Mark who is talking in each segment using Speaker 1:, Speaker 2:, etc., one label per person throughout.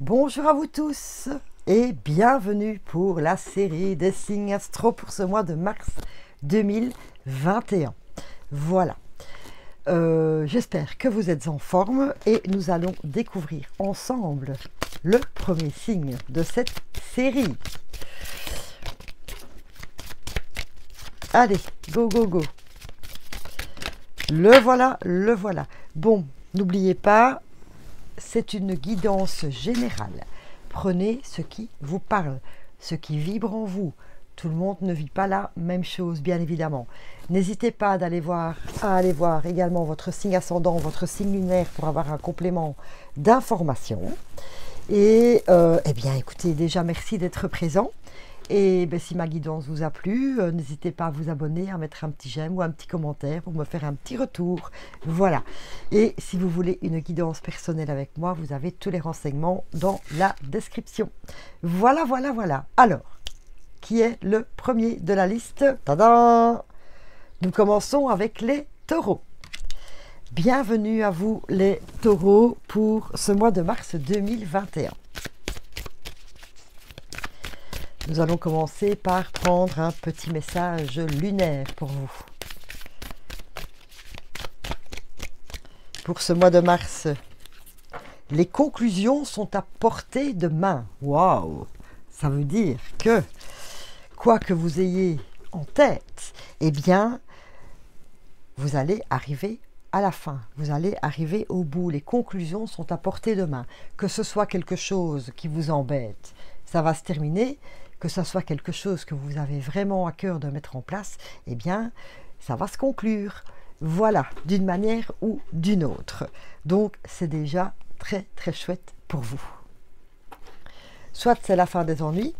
Speaker 1: Bonjour à vous tous et bienvenue pour la série des signes astro pour ce mois de mars 2021. Voilà, j'espère que vous êtes en forme et nous allons découvrir ensemble le premier signe de cette série. Allez, go, go, go. Le voilà, le voilà. Bon, n'oubliez pas, c'est une guidance générale. Prenez ce qui vous parle, ce qui vibre en vous. Tout le monde ne vit pas la même chose, bien évidemment. N'hésitez pas à aller voir également votre signe ascendant, votre signe lunaire pour avoir un complément d'information. Et eh bien, écoutez, déjà, merci d'être présent. Et ben, si ma guidance vous a plu, n'hésitez pas à vous abonner, à mettre un petit j'aime ou un petit commentaire pour me faire un petit retour. Voilà. Et si vous voulez une guidance personnelle avec moi, vous avez tous les renseignements dans la description. Voilà, voilà, voilà. Alors, qui est le premier de la liste? Tadam! Nous commençons avec les taureaux. Bienvenue à vous les taureaux pour ce mois de mars 2021. Nous allons commencer par prendre un petit message lunaire pour vous. Pour ce mois de mars, les conclusions sont à portée de main. Waouh! Ça veut dire que, quoi que vous ayez en tête, eh bien, vous allez arriver à la fin. Vous allez arriver au bout. Les conclusions sont à portée de main. Que ce soit quelque chose qui vous embête, ça va se terminer. Que ce soit quelque chose que vous avez vraiment à cœur de mettre en place, eh bien, ça va se conclure. Voilà, d'une manière ou d'une autre. Donc, c'est déjà très, très chouette pour vous. Soit c'est la fin des ennuis,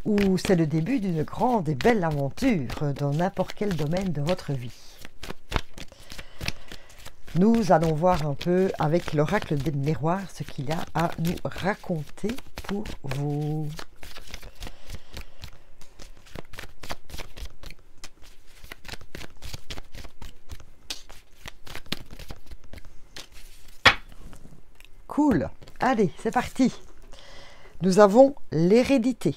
Speaker 1: ou c'est le début d'une grande et belle aventure dans n'importe quel domaine de votre vie. Nous allons voir un peu avec l'oracle des miroirs ce qu'il a à nous raconter pour vous. Cool, allez, c'est parti. Nous avons l'hérédité.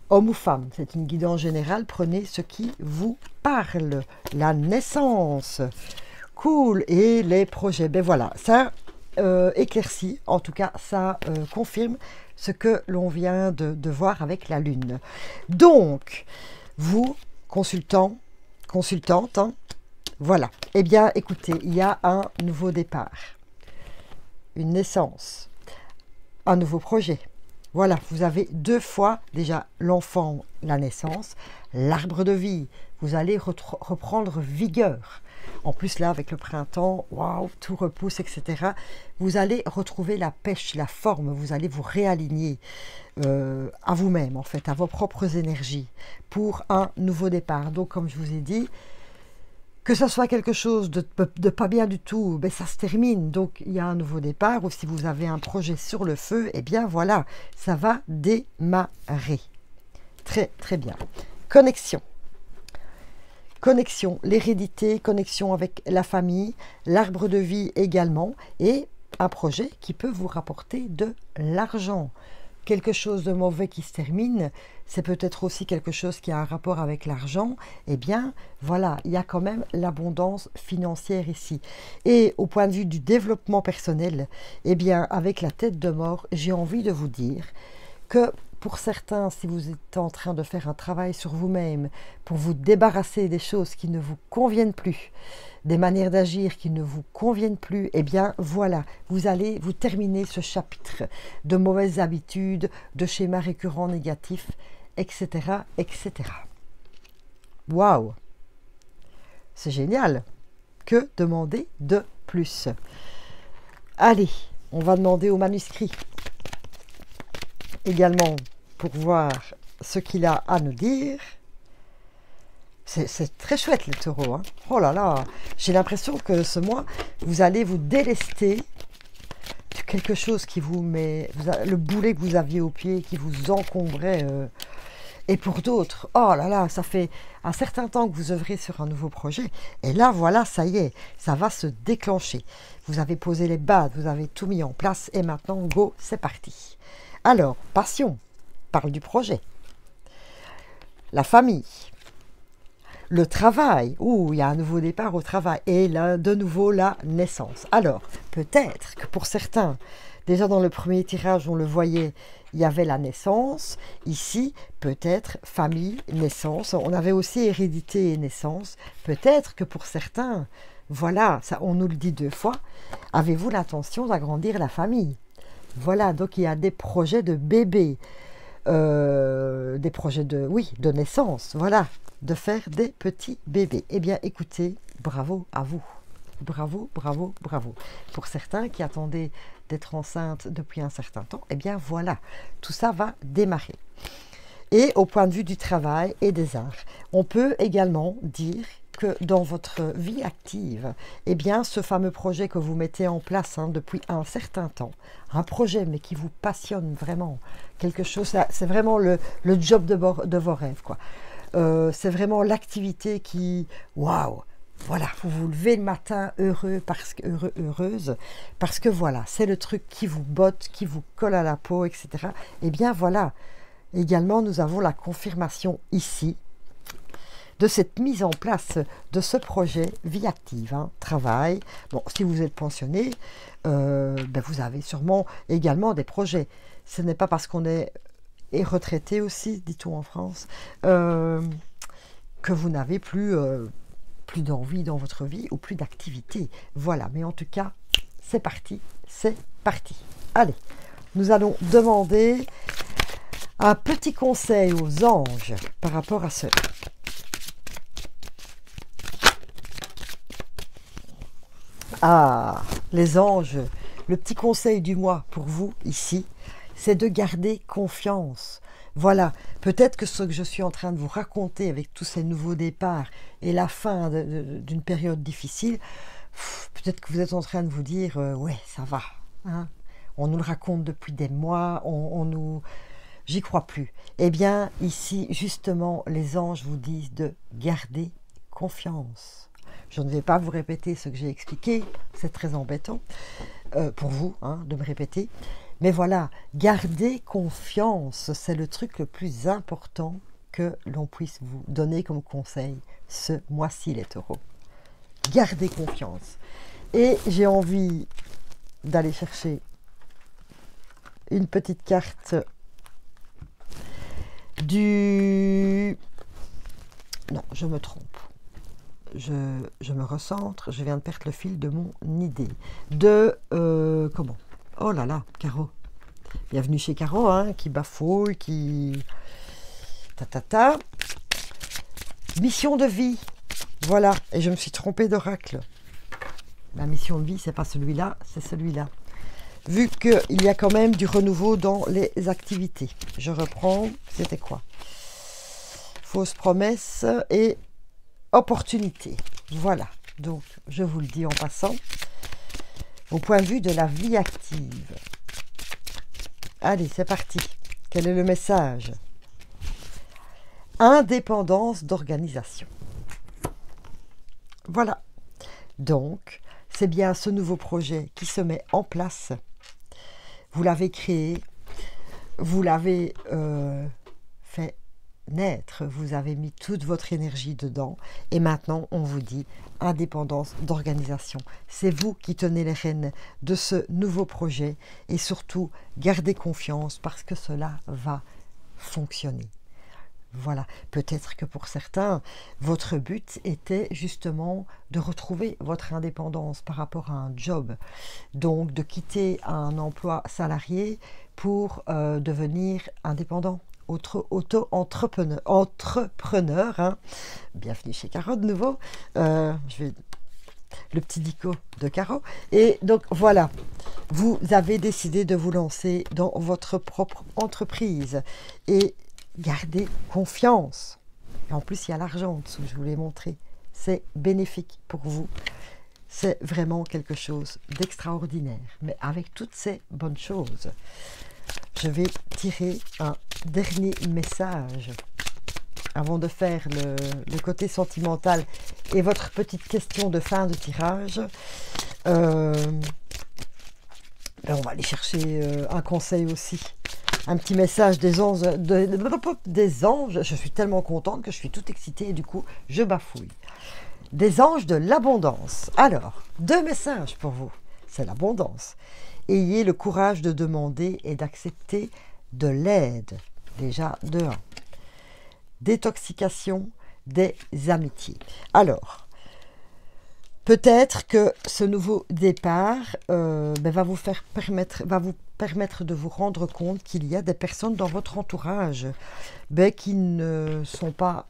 Speaker 1: Homme ou femme, c'est une guidance générale, prenez ce qui vous parle. La naissance, cool, et les projets. Ben voilà, ça éclaircit, en tout cas, ça confirme ce que l'on vient de voir avec la lune. Donc, vous, consultante, hein, voilà, eh bien écoutez, il y a un nouveau départ, une naissance, un nouveau projet. Voilà, vous avez deux fois déjà l'enfant, la naissance, l'arbre de vie, vous allez reprendre vigueur. En plus là, avec le printemps, waouh, tout repousse, etc. Vous allez retrouver la pêche, la forme, vous allez vous réaligner à vous-même, en fait, à vos propres énergies pour un nouveau départ. Donc, comme je vous ai dit, que ce soit quelque chose de pas bien du tout, ben ça se termine, donc il y a un nouveau départ, ou si vous avez un projet sur le feu, eh bien voilà, ça va démarrer. Très très bien. Connexion. Connexion, l'hérédité, connexion avec la famille, l'arbre de vie également, et un projet qui peut vous rapporter de l'argent. Quelque chose de mauvais qui se termine, c'est peut-être aussi quelque chose qui a un rapport avec l'argent, eh bien, voilà, il y a quand même l'abondance financière ici. Et au point de vue du développement personnel, eh bien, avec la tête de mort, j'ai envie de vous dire que pour certains, si vous êtes en train de faire un travail sur vous-même, pour vous débarrasser des choses qui ne vous conviennent plus, des manières d'agir qui ne vous conviennent plus, eh bien voilà, vous allez vous terminer ce chapitre de mauvaises habitudes, de schémas récurrents négatifs, etc., etc. Waouh! C'est génial! Que demander de plus? Allez, on va demander au manuscrit également pour voir ce qu'il a à nous dire. C'est très chouette les taureaux, hein. Oh là là, j'ai l'impression que ce mois, vous allez vous délester de quelque chose qui vous met, le boulet que vous aviez au pied, qui vous encombrait, Et pour d'autres, oh là là, ça fait un certain temps que vous œuvrez sur un nouveau projet. Et là, voilà, ça y est, ça va se déclencher. Vous avez posé les bases, vous avez tout mis en place. Et maintenant, go, c'est parti. Alors, passion, parle du projet. La famille. Le travail, il y a un nouveau départ au travail. Et là, de nouveau, la naissance. Alors, peut-être que pour certains, déjà dans le premier tirage, on le voyait, il y avait la naissance. Ici, peut-être famille, naissance. On avait aussi hérédité et naissance. Peut-être que pour certains, voilà, ça, on nous le dit 2 fois, avez-vous l'intention d'agrandir la famille? Voilà, donc il y a des projets de bébés, des projets de, oui, de naissance, voilà, de faire des petits bébés. Eh bien, écoutez, bravo à vous. Bravo, bravo, bravo. Pour certains qui attendaient d'être enceintes depuis un certain temps, eh bien voilà, tout ça va démarrer. Et au point de vue du travail et des arts, on peut également dire que dans votre vie active, eh bien ce fameux projet que vous mettez en place depuis un certain temps, un projet mais qui vous passionne vraiment, quelque chose, c'est vraiment le job de vos rêves, quoi. C'est vraiment l'activité qui, waouh! Voilà, vous vous levez le matin heureux, heureuse, parce que voilà, c'est le truc qui vous botte, qui vous colle à la peau, etc. Eh bien voilà, également nous avons la confirmation ici de cette mise en place de ce projet vie active, travail. Bon, si vous êtes pensionné, vous avez sûrement également des projets. Ce n'est pas parce qu'on est retraité aussi, dit-on en France, que vous n'avez plus d'envie dans votre vie ou plus d'activité. Voilà, mais en tout cas, c'est parti, c'est parti. Allez, nous allons demander un petit conseil aux anges par rapport à cela. Ah, les anges, le petit conseil du mois pour vous ici, c'est de garder confiance. Voilà, peut-être que ce que je suis en train de vous raconter avec tous ces nouveaux départs et la fin d'une période difficile, peut-être que vous êtes en train de vous dire ouais, ça va. Hein, on nous le raconte depuis des mois, j'y crois plus. Eh bien, ici, justement, les anges vous disent de garder confiance. Je ne vais pas vous répéter ce que j'ai expliqué, c'est très embêtant pour vous de me répéter. Mais voilà, garder confiance, c'est le truc le plus important que l'on puisse vous donner comme conseil ce mois-ci, les taureaux. Gardez confiance. Et j'ai envie d'aller chercher une petite carte du... Non, je me trompe. Je me recentre, je viens de perdre le fil de mon idée. Comment? Oh là là, Caro. Bienvenue chez Caro, qui bafouille, qui... Mission de vie. Voilà, et je me suis trompée d'oracle. La mission de vie, c'est pas celui-là, c'est celui-là. Vu qu'il y a quand même du renouveau dans les activités. Je reprends, c'était quoi? Fausse promesse et opportunité. Voilà, donc je vous le dis en passant. Au point de vue de la vie active. Allez, c'est parti. Quel est le message? Indépendance d'organisation. Voilà. Donc, c'est bien ce nouveau projet qui se met en place. Vous l'avez créé, vous l'avez fait naître, vous avez mis toute votre énergie dedans et maintenant on vous dit indépendance d'organisation. C'est vous qui tenez les rênes de ce nouveau projet et surtout gardez confiance parce que cela va fonctionner. Voilà, peut-être que pour certains, votre but était justement de retrouver votre indépendance par rapport à un job. Donc de quitter un emploi salarié pour devenir indépendant. Auto-entrepreneur, Bienvenue chez Caro de nouveau. Le petit dico de Caro. Et donc voilà, vous avez décidé de vous lancer dans votre propre entreprise et gardez confiance. Et en plus, il y a l'argent en dessous, je vous l'ai montré. C'est bénéfique pour vous. C'est vraiment quelque chose d'extraordinaire. Mais avec toutes ces bonnes choses, je vais tirer un dernier message avant de faire le côté sentimental et votre petite question de fin de tirage. Ben, on va aller chercher un conseil aussi. Un petit message des anges, des anges. Je suis tellement contente que je suis toute excitée et du coup, je bafouille. Des anges de l'abondance. Alors, 2 messages pour vous. C'est l'abondance. Ayez le courage de demander et d'accepter de l'aide. Déjà, de 1. Détoxication des amitiés. Alors, peut-être que ce nouveau départ va vous permettre de vous rendre compte qu'il y a des personnes dans votre entourage qui ne sont pas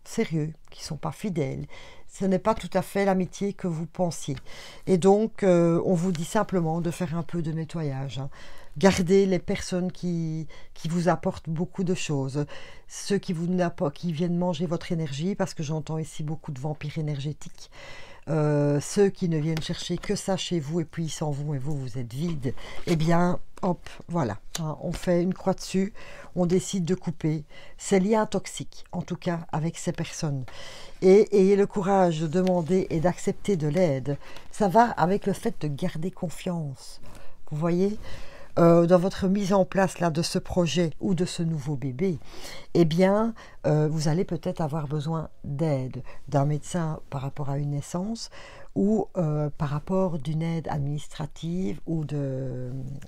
Speaker 1: sérieux, qui ne sont pas fidèles. Ce n'est pas tout à fait l'amitié que vous pensiez. Et donc, on vous dit simplement de faire un peu de nettoyage. Hein. Gardez les personnes qui vous apportent beaucoup de choses. Ceux qui viennent manger votre énergie, parce que j'entends ici beaucoup de vampires énergétiques. Ceux qui ne viennent chercher que ça chez vous et puis ils s'en vont et vous êtes vide. Eh bien, hop, voilà. Hein, on fait une croix dessus, on décide de couper ces liens toxiques, en tout cas avec ces personnes. Et ayez le courage de demander et d'accepter de l'aide. Ça va avec le fait de garder confiance. Vous voyez, dans votre mise en place là de ce projet ou de ce nouveau bébé, eh bien, vous allez peut-être avoir besoin d'aide d'un médecin par rapport à une naissance ou par rapport d'une aide administrative ou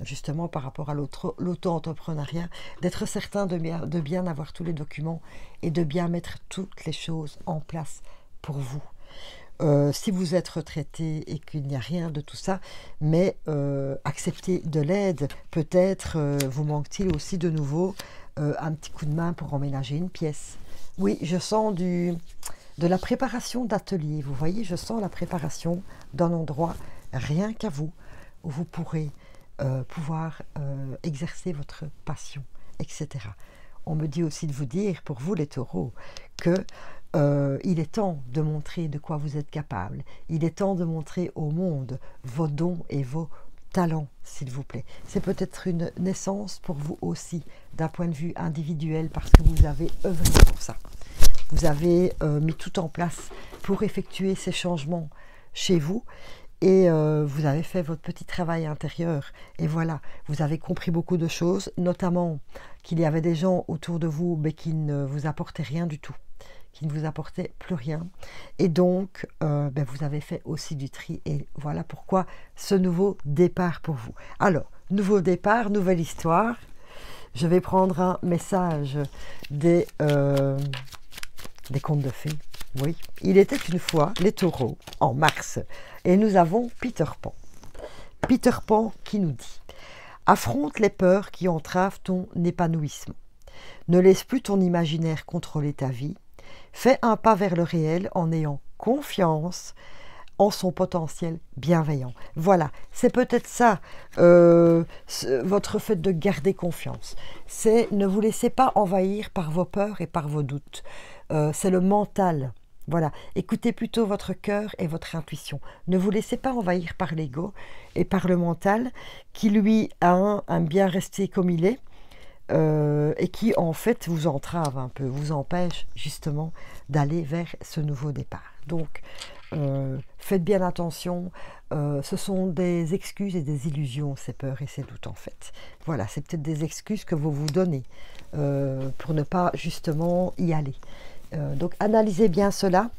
Speaker 1: justement par rapport à l'auto-entrepreneuriat, d'être certain de bien avoir tous les documents et de bien mettre toutes les choses en place pour vous. Si vous êtes retraité et qu'il n'y a rien de tout ça, mais accepter de l'aide, peut-être vous manque-t-il aussi de nouveau un petit coup de main pour emménager une pièce. Oui, je sens de la préparation d'atelier, vous voyez, je sens la préparation d'un endroit rien qu'à vous, où vous pourrez pouvoir exercer votre passion, etc. On me dit aussi de vous dire, pour vous les taureaux, que il est temps de montrer de quoi vous êtes capable. Il est temps de montrer au monde vos dons et vos talents, s'il vous plaît. C'est peut-être une naissance pour vous aussi, d'un point de vue individuel, parce que vous avez œuvré pour ça. Vous avez mis tout en place pour effectuer ces changements chez vous. Et vous avez fait votre petit travail intérieur. Et voilà, vous avez compris beaucoup de choses, notamment qu'il y avait des gens autour de vous qui ne vous apportaient rien du tout, qui ne vous apportaient plus rien. Et donc, vous avez fait aussi du tri. Et voilà pourquoi ce nouveau départ pour vous. Alors, nouveau départ, nouvelle histoire. Je vais prendre un message des contes de fées. Oui, il était une fois les taureaux, en mars, et nous avons Peter Pan. Peter Pan qui nous dit « Affronte les peurs qui entravent ton épanouissement. Ne laisse plus ton imaginaire contrôler ta vie. Fais un pas vers le réel en ayant confiance en son potentiel bienveillant. » Voilà, c'est peut-être ça, votre fait de garder confiance. C'est ne vous laissez pas envahir par vos peurs et par vos doutes. C'est le mental. Voilà, écoutez plutôt votre cœur et votre intuition. Ne vous laissez pas envahir par l'ego et par le mental qui, lui, aime bien rester comme il est et qui, en fait, vous entrave un peu, vous empêche justement d'aller vers ce nouveau départ. Donc, faites bien attention, ce sont des excuses et des illusions, ces peurs et ces doutes, en fait. Voilà, c'est peut-être des excuses que vous vous donnez pour ne pas justement y aller. Donc analysez bien cela,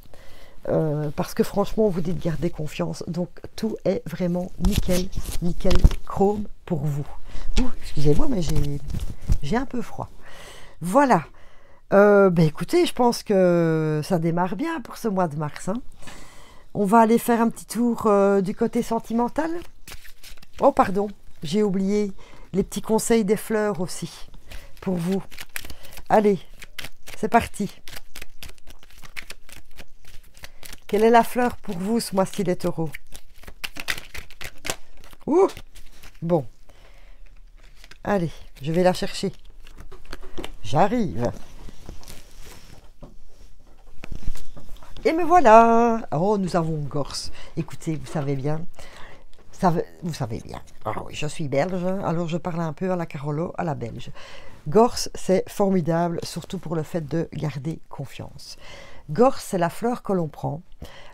Speaker 1: parce que franchement, vous dites garder confiance, donc tout est vraiment nickel, nickel chrome pour vous. Excusez-moi, mais j'ai un peu froid. Voilà, écoutez, je pense que ça démarre bien pour ce mois de mars. Hein. On va aller faire un petit tour du côté sentimental. Oh pardon, j'ai oublié les petits conseils des fleurs aussi, pour vous. Allez, c'est parti. Quelle est la fleur pour vous ce mois-ci, les taureaux? Ouh! Bon. Allez, je vais la chercher. J'arrive. Et me voilà. Oh, nous avons Gorse. Écoutez, vous savez bien. Vous savez bien. Ah oui, je suis belge, alors je parle un peu à la Carolo, à la belge. Gorse, c'est formidable, surtout pour le fait de garder confiance. Gorse, c'est la fleur que l'on prend,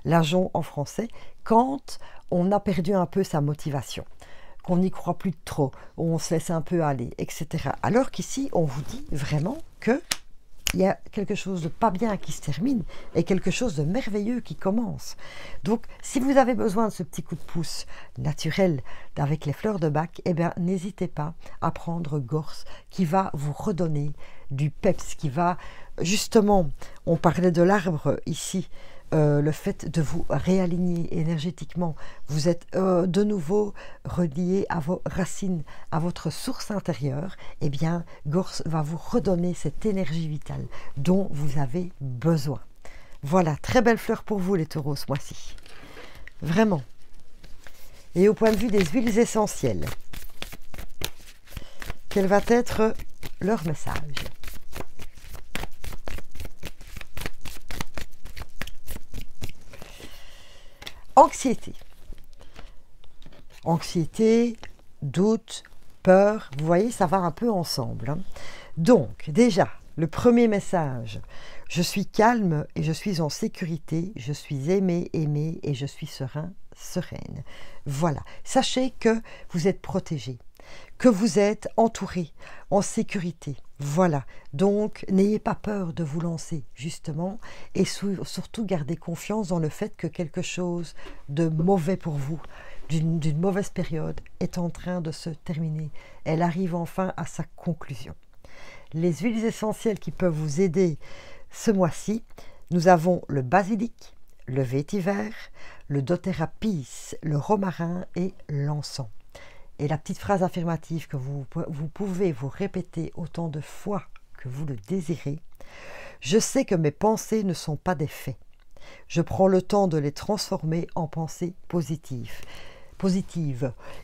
Speaker 1: l'ajonc en français, quand on a perdu un peu sa motivation, qu'on n'y croit plus trop, on se laisse un peu aller, etc. Alors qu'ici, on vous dit vraiment que il y a quelque chose de pas bien qui se termine et quelque chose de merveilleux qui commence. Donc, si vous avez besoin de ce petit coup de pouce naturel avec les fleurs de bac, eh bien, n'hésitez pas à prendre Gorse qui va vous redonner du peps, qui va justement, on parlait de l'arbre ici, le fait de vous réaligner énergétiquement, vous êtes de nouveau relié à vos racines, à votre source intérieure, eh bien, Gorse va vous redonner cette énergie vitale dont vous avez besoin. Voilà, très belle fleur pour vous les taureaux ce mois-ci. Vraiment. Et au point de vue des huiles essentielles, quel va être leur message ? Anxiété. Anxiété, doute, peur, vous voyez, ça va un peu ensemble. Hein. Donc, déjà, le premier message, je suis calme et je suis en sécurité, je suis aimé, aimée et je suis serein, sereine. Voilà, sachez que vous êtes protégé, que vous êtes entouré, en sécurité. Voilà, donc n'ayez pas peur de vous lancer, justement, et surtout gardez confiance dans le fait que quelque chose de mauvais pour vous, d'une mauvaise période, est en train de se terminer. Elle arrive enfin à sa conclusion. Les huiles essentielles qui peuvent vous aider ce mois-ci, nous avons le basilic, le vétiver, le doTERRA-Pis, le romarin et l'encens. Et la petite phrase affirmative que vous pouvez vous répéter autant de fois que vous le désirez. Je sais que mes pensées ne sont pas des faits. Je prends le temps de les transformer en pensées positives.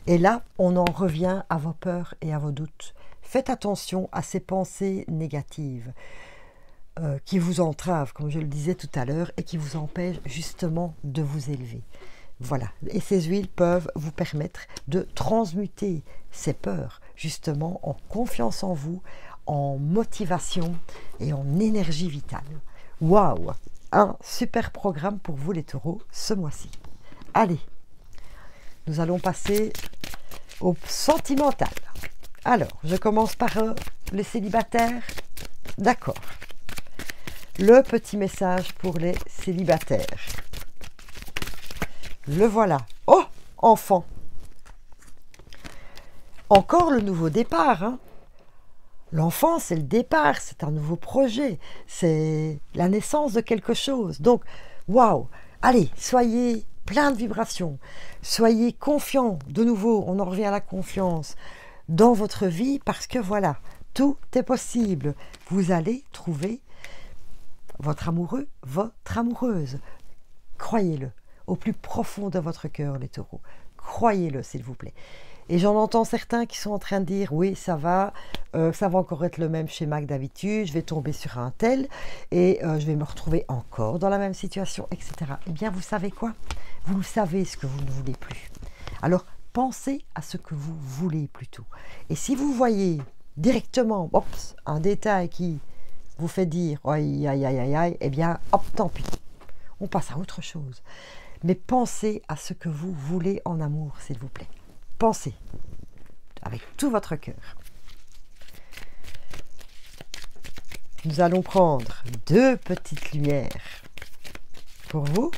Speaker 1: Et là, on en revient à vos peurs et à vos doutes. Faites attention à ces pensées négatives qui vous entravent, comme je le disais tout à l'heure, et qui vous empêchent justement de vous élever. Voilà, et ces huiles peuvent vous permettre de transmuter ces peurs justement en confiance en vous, en motivation et en énergie vitale. Waouh! Un super programme pour vous les taureaux ce mois-ci. Allez, nous allons passer au sentimental. Alors, je commence par les célibataires. D'accord. Le petit message pour les célibataires. Le voilà. Oh, enfant. Encore le nouveau départ. Hein. L'enfant, c'est le départ, c'est un nouveau projet, c'est la naissance de quelque chose. Donc, waouh. Allez, soyez plein de vibrations. Soyez confiants. De nouveau, on en revient à la confiance dans votre vie parce que voilà, tout est possible. Vous allez trouver votre amoureux, votre amoureuse. Croyez-le. Au plus profond de votre cœur, les taureaux. Croyez-le, s'il vous plaît. Et j'en entends certains qui sont en train de dire, oui, ça va encore être le même schéma que d'habitude, je vais tomber sur un tel, et je vais me retrouver encore dans la même situation, etc. Eh bien, vous savez quoi? Vous savez ce que vous ne voulez plus. Alors, pensez à ce que vous voulez plutôt. Et si vous voyez directement un détail qui vous fait dire, aïe, aïe, aïe, aïe, aïe, eh bien, hop, tant pis. On passe à autre chose. Mais pensez à ce que vous voulez en amour, s'il vous plaît. Pensez avec tout votre cœur. Nous allons prendre 2 petites lumières pour vous.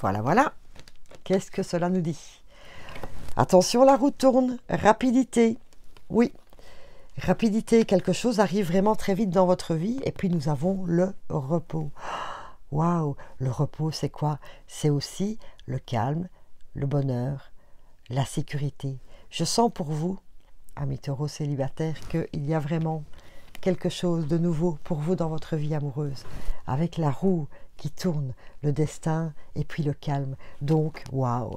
Speaker 1: Voilà, voilà. Qu'est-ce que cela nous dit? Attention, la roue tourne. Rapidité. Oui. Rapidité, quelque chose arrive vraiment très vite dans votre vie. Et puis nous avons le repos. Waouh, le repos, c'est quoi? C'est aussi le calme, le bonheur, la sécurité. Je sens pour vous, amis taureaux célibataires, qu'il y a vraiment quelque chose de nouveau pour vous dans votre vie amoureuse. Avec la roue qui tourne, le destin et puis le calme. Donc, waouh,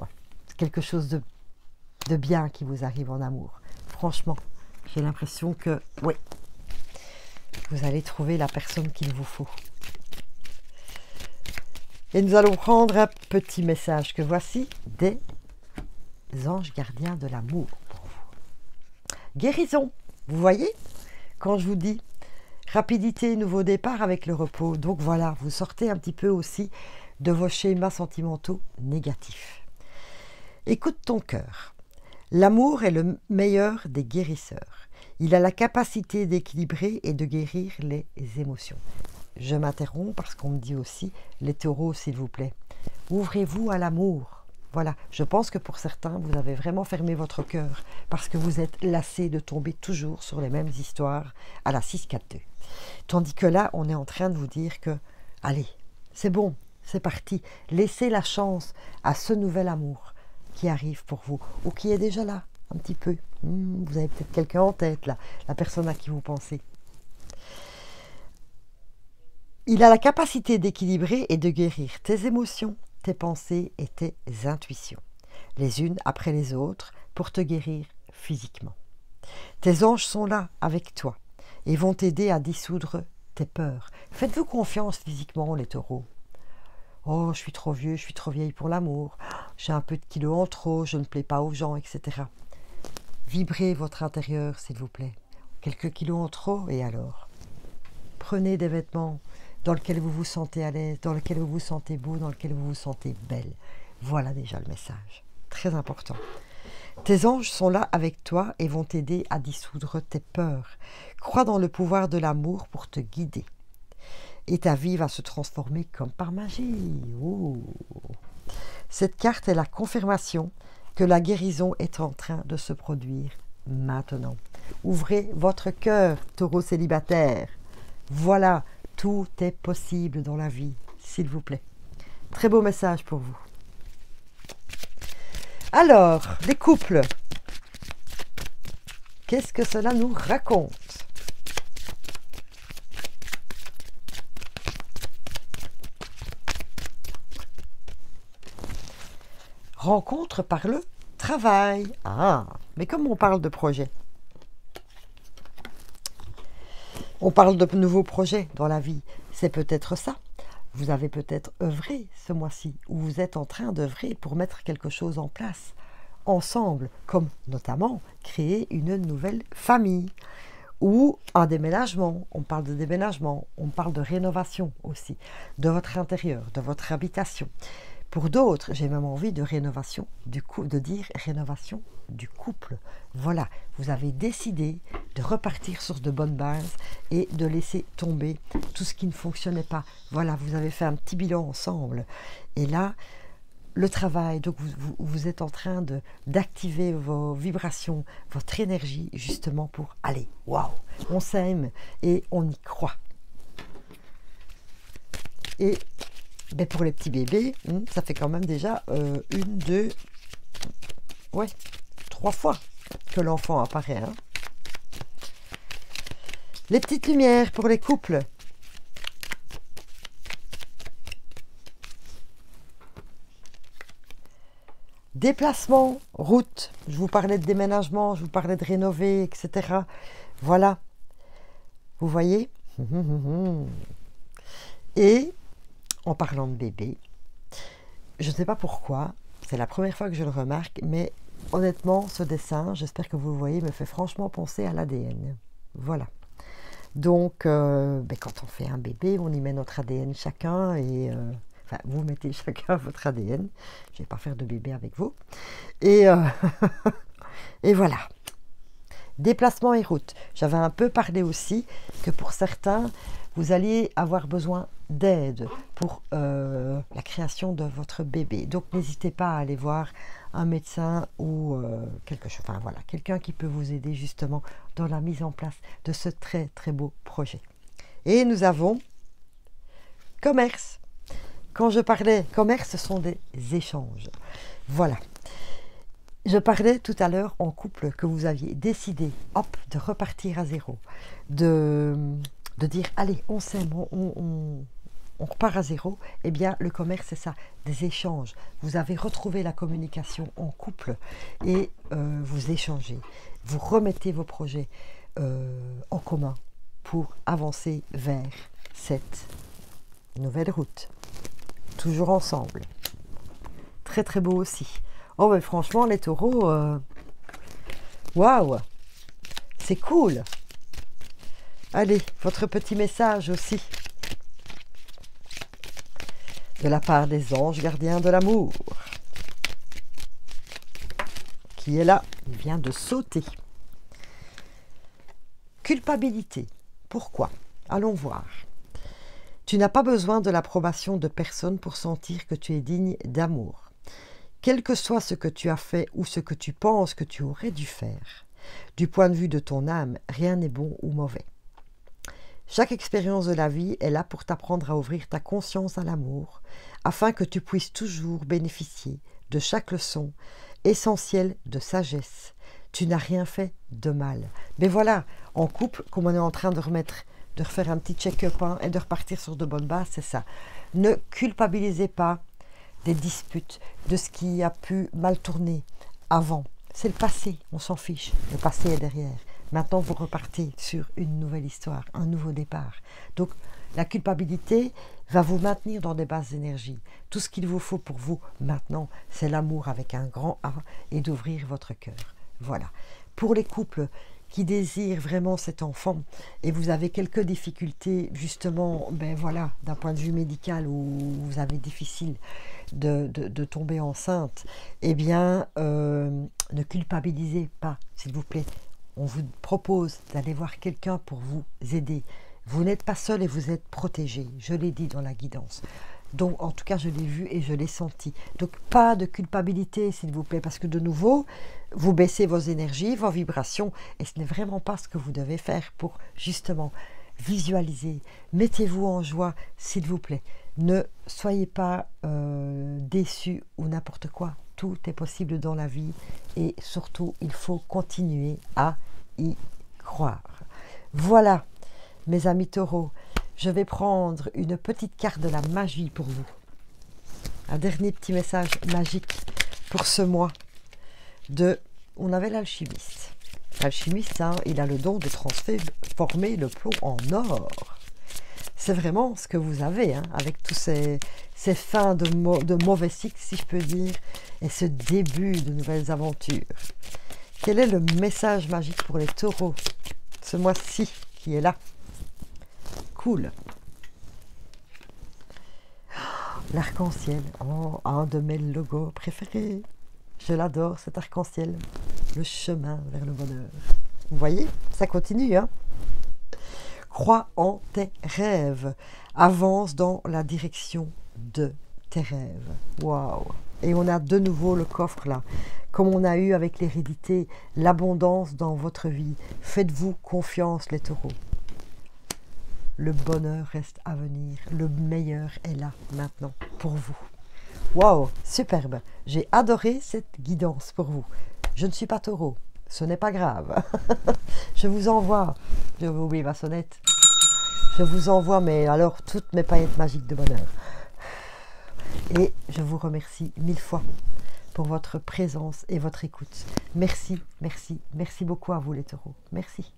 Speaker 1: quelque chose de bien qui vous arrive en amour. Franchement, j'ai l'impression que, oui, vous allez trouver la personne qu'il vous faut. Et nous allons prendre un petit message que voici des anges gardiens de l'amour pour vous. Guérison, vous voyez, quand je vous dis rapidité, nouveau départ avec le repos. Donc voilà, vous sortez un petit peu aussi de vos schémas sentimentaux négatifs. Écoute ton cœur. L'amour est le meilleur des guérisseurs. Il a la capacité d'équilibrer et de guérir les émotions. Je m'interromps parce qu'on me dit aussi, les taureaux s'il vous plaît, ouvrez-vous à l'amour. Voilà, je pense que pour certains, vous avez vraiment fermé votre cœur parce que vous êtes lassés de tomber toujours sur les mêmes histoires à la 6-4-2. Tandis que là, on est en train de vous dire que, allez, c'est bon, c'est parti. Laissez la chance à ce nouvel amour qui arrive pour vous ou qui est déjà là, un petit peu. Vous avez peut-être quelqu'un en tête, là, la personne à qui vous pensez. Il a la capacité d'équilibrer et de guérir tes émotions, tes pensées et tes intuitions, les unes après les autres, pour te guérir physiquement. Tes anges sont là avec toi et vont t'aider à dissoudre tes peurs. Faites-vous confiance physiquement, les taureaux. Oh, je suis trop vieux, je suis trop vieille pour l'amour, j'ai un peu de kilos en trop, je ne plais pas aux gens, etc. Vibrez votre intérieur, s'il vous plaît. Quelques kilos en trop, et alors? Prenez des vêtements dans lesquels vous vous sentez à l'aise, dans lesquels vous vous sentez beau, dans lesquels vous vous sentez belle. Voilà déjà le message. Très important. Tes anges sont là avec toi et vont t'aider à dissoudre tes peurs. Crois dans le pouvoir de l'amour pour te guider. Et ta vie va se transformer comme par magie. Oh. Cette carte est la confirmation que la guérison est en train de se produire maintenant. Ouvrez votre cœur, taureau célibataire. Voilà, tout est possible dans la vie, s'il vous plaît. Très beau message pour vous. Alors, les couples, qu'est-ce que cela nous raconte? Rencontre par le travail. Ah, mais comme on parle de projet, on parle de nouveaux projets dans la vie, c'est peut-être ça. Vous avez peut-être œuvré ce mois-ci, ou vous êtes en train d'œuvrer pour mettre quelque chose en place, ensemble, comme notamment créer une nouvelle famille, ou un déménagement. On parle de déménagement, on parle de rénovation aussi, de votre intérieur, de votre habitation. Pour d'autres, j'ai même envie de rénovation du couple, de dire rénovation du couple. Voilà, vous avez décidé de repartir sur de bonnes bases et de laisser tomber tout ce qui ne fonctionnait pas. Voilà, vous avez fait un petit bilan ensemble. Et là, le travail, donc vous êtes en train d'activer vos vibrations, votre énergie, justement pour aller, waouh, on s'aime et on y croit. Et ben pour les petits bébés, ça fait quand même déjà une, deux, ouais, 3 fois que l'enfant apparaît. Hein. Les petites lumières pour les couples. Déplacement, route. Je vous parlais de déménagement, je vous parlais de rénover, etc. Voilà. Vous voyez? Et en parlant de bébé, je ne sais pas pourquoi, c'est la première fois que je le remarque, mais honnêtement, ce dessin, j'espère que vous le voyez, me fait franchement penser à l'ADN. Voilà. Donc, quand on fait un bébé, on y met notre ADN chacun, et enfin, vous mettez chacun votre ADN. Je ne vais pas faire de bébé avec vous. Et, et voilà. Déplacement et route. J'avais un peu parlé aussi que pour certains, vous alliez avoir besoin d'aide pour la création de votre bébé. Donc, n'hésitez pas à aller voir un médecin ou quelque chose. Enfin, voilà, quelqu'un qui peut vous aider justement dans la mise en place de ce très, très beau projet. Et nous avons commerce. Quand je parlais commerce, ce sont des échanges. Voilà. Je parlais tout à l'heure en couple que vous aviez décidé, hop, de repartir à zéro, de dire, allez, on s'aime, on repart à zéro. Eh bien, le commerce, c'est ça, des échanges. Vous avez retrouvé la communication en couple et vous échangez. Vous remettez vos projets en commun pour avancer vers cette nouvelle route. Toujours ensemble. Très, très beau aussi. Oh, mais franchement, les taureaux, waouh, c'est cool. Allez, votre petit message aussi. De la part des anges gardiens de l'amour. Qui est là, il vient de sauter. Culpabilité. Pourquoi? Allons voir. Tu n'as pas besoin de l'approbation de personne pour sentir que tu es digne d'amour. Quel que soit ce que tu as fait ou ce que tu penses que tu aurais dû faire, du point de vue de ton âme, rien n'est bon ou mauvais. Chaque expérience de la vie est là pour t'apprendre à ouvrir ta conscience à l'amour, afin que tu puisses toujours bénéficier de chaque leçon essentielle de sagesse. Tu n'as rien fait de mal. Mais voilà, en couple, comme on est en train de refaire un petit check-up et de repartir sur de bonnes bases, c'est ça. Ne culpabilisez pas des disputes, de ce qui a pu mal tourner avant. C'est le passé, on s'en fiche. Le passé est derrière. Maintenant, vous repartez sur une nouvelle histoire, un nouveau départ. Donc, la culpabilité va vous maintenir dans des basses énergies. Tout ce qu'il vous faut pour vous maintenant, c'est l'amour avec un grand A et d'ouvrir votre cœur. Voilà. Pour les couples qui désirent vraiment cet enfant et vous avez quelques difficultés justement, ben voilà, d'un point de vue médical où vous avez difficile de tomber enceinte, eh bien, ne culpabilisez pas, s'il vous plaît. On vous propose d'aller voir quelqu'un pour vous aider. Vous n'êtes pas seul et vous êtes protégé. Je l'ai dit dans la guidance. Donc, en tout cas, je l'ai vu et je l'ai senti. Donc, pas de culpabilité, s'il vous plaît, parce que de nouveau, vous baissez vos énergies, vos vibrations, et ce n'est vraiment pas ce que vous devez faire pour, justement, visualiser. Mettez-vous en joie, s'il vous plaît. Ne soyez pas déçus ou n'importe quoi. Tout est possible dans la vie et surtout, il faut continuer à y croire. Voilà, mes amis taureaux, je vais prendre une petite carte de la magie pour vous. Un dernier petit message magique pour ce mois de... On avait l'alchimiste. L'alchimiste, hein, il a le don de transformer le plomb en or. C'est vraiment ce que vous avez, hein, avec tous ces fins de mauvais cycle, si je peux dire, et ce début de nouvelles aventures. Quel est le message magique pour les taureaux ce mois-ci qui est là? Cool. L'arc-en-ciel, oh, un de mes logos préférés. Je l'adore, cet arc-en-ciel. Le chemin vers le bonheur. Vous voyez, ça continue, hein? Crois en tes rêves. Avance dans la direction de tes rêves. Waouh! Et on a de nouveau le coffre là. Comme on a eu avec l'hérédité, l'abondance dans votre vie. Faites-vous confiance, les taureaux. Le bonheur reste à venir. Le meilleur est là, maintenant, pour vous. Waouh! Superbe! J'ai adoré cette guidance pour vous. Je ne suis pas taureau. Ce n'est pas grave. Je vous envoie, je vais oublier ma sonnette, je vous envoie toutes mes paillettes magiques de bonheur. Et je vous remercie 1000 fois pour votre présence et votre écoute. Merci, merci, merci beaucoup à vous les taureaux. Merci.